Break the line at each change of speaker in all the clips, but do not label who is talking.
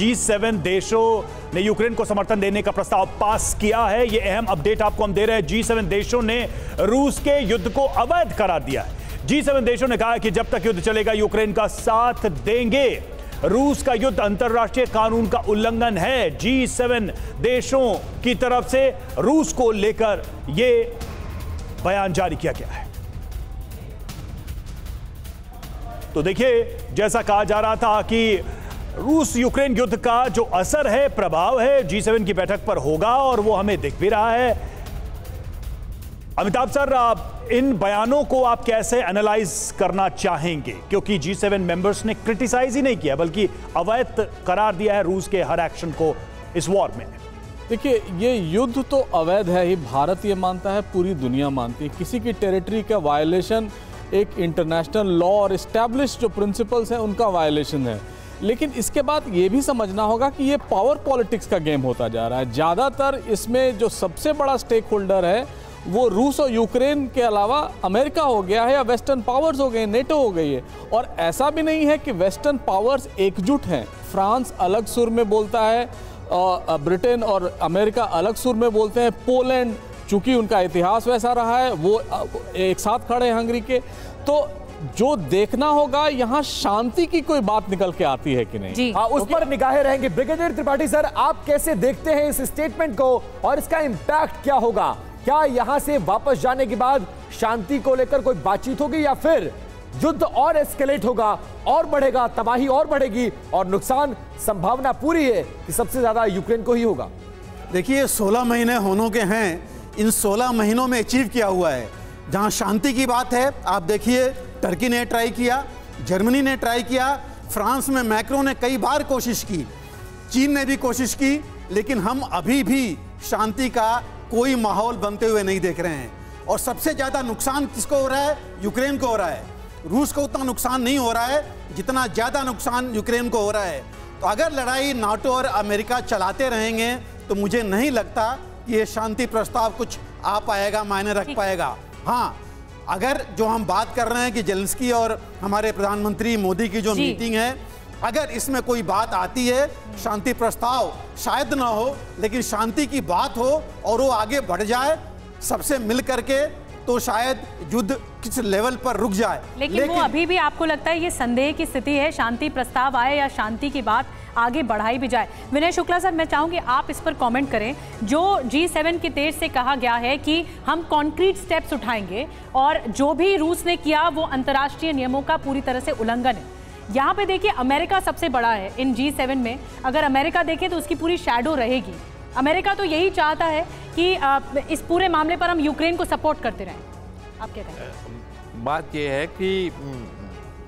G7 देशों ने Ukraine को समर्थन देने का प्रस्ताव पास किया है। यह अहम अपडेट आपको हम दे रहे हैं। G7 देशों ने रूस के युद्ध को अवैध करार दिया है। G7 देशों ने कहा है कि जब तक युद्ध चलेगा यूक्रेन का साथ देंगे। रूस का युद्ध अंतर्राष्ट्रीय कानून का उल्लंघन है। G7 देशों की तरफ से रूस को लेकर यह बयान जारी किया गया है। तो देखिए, जैसा कहा जा रहा था कि रूस यूक्रेन युद्ध का जो असर है, प्रभाव है, G7 की बैठक पर होगा और वो हमें दिख भी रहा है। अमिताभ सर, आप इन बयानों को आप कैसे एनालाइज करना चाहेंगे? क्योंकि G7 मेंबर्स ने क्रिटिसाइज ही नहीं किया बल्कि अवैध करार दिया है रूस के हर एक्शन को इस वॉर में।
देखिए, ये युद्ध तो अवैध है ही, भारत ये मानता है, पूरी दुनिया मानती है। किसी की टेरिटरी का वायलेशन एक इंटरनेशनल लॉ और इस्टेब्लिश जो प्रिंसिपल्स हैं उनका वायलेशन है। लेकिन इसके बाद ये भी समझना होगा कि ये पावर पॉलिटिक्स का गेम होता जा रहा है। ज़्यादातर इसमें जो सबसे बड़ा स्टेक होल्डर है वो रूस और यूक्रेन के अलावा अमेरिका हो गया है या वेस्टर्न पावर्स हो गए, नेटो हो गई है। और ऐसा भी नहीं है कि वेस्टर्न पावर्स एकजुट हैं। फ्रांस अलग सुर में बोलता है, ब्रिटेन और अमेरिका अलग सुर में बोलते हैं, पोलैंड चूंकि उनका इतिहास वैसा रहा है वो एक साथ खड़े हैं हंगरी के। तो जो देखना होगा यहाँ शांति की कोई बात निकल के आती है कि नहीं,
हाँ, उस पर निगाहें रहेंगी। ब्रिगेडियर त्रिपाठी सर, आप कैसे देखते हैं इस स्टेटमेंट को और इसका इंपैक्ट क्या होगा? क्या यहाँ से वापस जाने के बाद शांति को लेकर कोई बातचीत होगी या फिर युद्ध और एस्केलेट होगा और बढ़ेगा, तबाही और बढ़ेगी और नुकसान संभावना पूरी है कि सबसे ज्यादा यूक्रेन को ही होगा?
देखिए, 16 महीने होने के हैं। इन 16 महीनों में अचीव किया हुआ है। जहां शांति की बात है, आप देखिए, टर्की ने ट्राई किया, जर्मनी ने ट्राई किया, फ्रांस में मैक्रो ने कई बार कोशिश की, चीन ने भी कोशिश की, लेकिन हम अभी भी शांति का कोई माहौल बनते हुए नहीं देख रहे हैं। और सबसे ज़्यादा नुकसान किसको हो रहा है? यूक्रेन को हो रहा है। रूस को उतना नुकसान नहीं हो रहा है जितना ज़्यादा नुकसान यूक्रेन को हो रहा है। तो अगर लड़ाई नाटो और अमेरिका चलाते रहेंगे तो मुझे नहीं लगता कि ये शांति प्रस्ताव कुछ आ पाएगा, मायने रख पाएगा। हाँ, अगर जो हम बात कर रहे हैं कि जेलेंस्की और हमारे प्रधानमंत्री मोदी की जो मीटिंग है, अगर इसमें कोई बात आती है, शांति प्रस्ताव शायद ना हो लेकिन शांति की बात हो और वो आगे बढ़ जाए सबसे मिल करके, तो शायद युद्ध किस लेवल पर रुक जाए।
लेकिन वो अभी भी आपको लगता है ये संदेह की स्थिति है, शांति प्रस्ताव आए या शांति की बात आगे बढ़ाई भी जाए? विनय शुक्ला सर, मैं चाहूंगी आप इस पर कमेंट करें। जो G7 की तरफ से कहा गया है कि हम कॉन्क्रीट स्टेप्स उठाएंगे और जो भी रूस ने किया वो अंतर्राष्ट्रीय नियमों का पूरी तरह से उल्लंघन है। यहाँ पे देखिए, अमेरिका सबसे बड़ा है इन G7 में। अगर अमेरिका देखे तो उसकी पूरी शैडो रहेगी। अमेरिका तो यही चाहता है कि इस पूरे मामले पर हम यूक्रेन को सपोर्ट करते रहें। आप क्या कहें?
बात यह है कि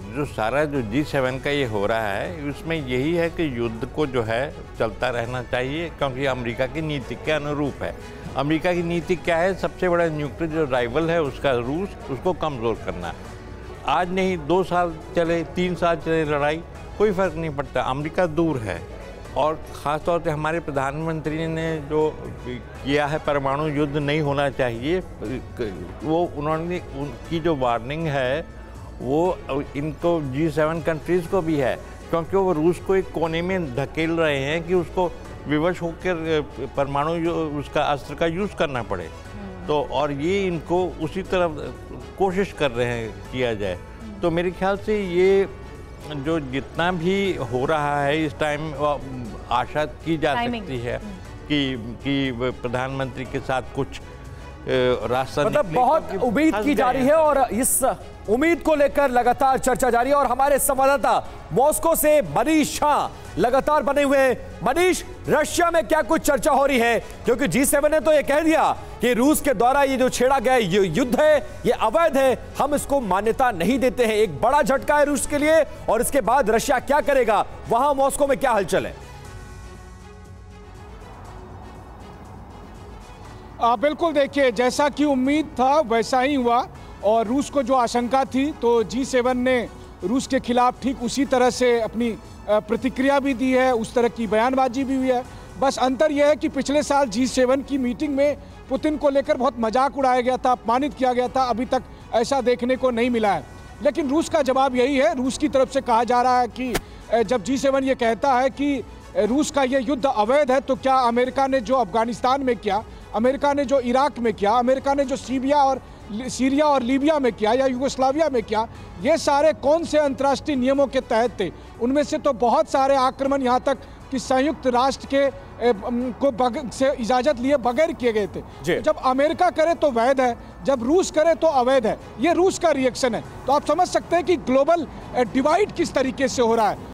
जो सारा जो G7 का ये हो रहा है, उसमें यही है कि युद्ध को जो है चलता रहना चाहिए, क्योंकि अमेरिका की नीति के अनुरूप है। अमेरिका की नीति क्या है? सबसे बड़ा न्यूक्लियर जो राइवल है उसका रूस, उसको कमज़ोर करना। आज नहीं 2 साल चले, 3 साल चले लड़ाई, कोई फ़र्क नहीं पड़ता, अमेरिका दूर है। और ख़ास तौर पे हमारे प्रधानमंत्री ने जो किया है, परमाणु युद्ध नहीं होना चाहिए, वो उन्होंने उनकी जो वार्निंग है वो इनको G7 कंट्रीज़ को भी है, क्योंकि वो रूस को एक कोने में धकेल रहे हैं कि उसको विवश होकर परमाणु उसका अस्त्र का यूज़ करना पड़े। तो और ये इनको उसी तरफ कोशिश कर रहे हैं किया जाए। तो मेरे ख्याल से ये जो जितना भी हो रहा है इस टाइम, आशा की जा सकती है कि प्रधानमंत्री के साथ कुछ रास्ता,
मतलब बहुत उम्मीद की जा रही है और इस उम्मीद को लेकर लगातार चर्चा जारी है। और हमारे संवाददाता मॉस्को से मनीष शाह लगातार बने हुए हैं। मनीष, रशिया में क्या कुछ चर्चा हो रही है? क्योंकि G7 ने तो ये कह दिया कि रूस के द्वारा ये जो छेड़ा गया ये युद्ध है, ये अवैध है, हम इसको मान्यता नहीं देते हैं। एक बड़ा झटका है रूस के लिए। और इसके बाद रशिया क्या करेगा, वहां मॉस्को में क्या हलचल है?
बिल्कुल, देखिए, जैसा कि उम्मीद था वैसा ही हुआ। और रूस को जो आशंका थी तो G7 ने रूस के खिलाफ ठीक उसी तरह से अपनी प्रतिक्रिया भी दी है, उस तरह की बयानबाजी भी हुई है। बस अंतर यह है कि पिछले साल G7 की मीटिंग में पुतिन को लेकर बहुत मजाक उड़ाया गया था, अपमानित किया गया था। अभी तक ऐसा देखने को नहीं मिला है। लेकिन रूस का जवाब यही है। रूस की तरफ से कहा जा रहा है कि जब G7 ये कहता है कि रूस का ये युद्ध अवैध है, तो क्या अमेरिका ने जो अफगानिस्तान में किया, अमेरिका ने जो इराक में किया, अमेरिका ने जो सीरिया और लीबिया में किया या युगोस्लाविया में किया, ये सारे कौन से अंतर्राष्ट्रीय नियमों के तहत थे? उनमें से तो बहुत सारे आक्रमण यहाँ तक कि संयुक्त राष्ट्र के से इजाजत लिए बगैर किए गए थे। जब अमेरिका करे तो वैध है, जब रूस करे तो अवैध है। ये रूस का रिएक्शन है। तो आप समझ सकते हैं कि ग्लोबल डिवाइड किस तरीके से हो रहा है।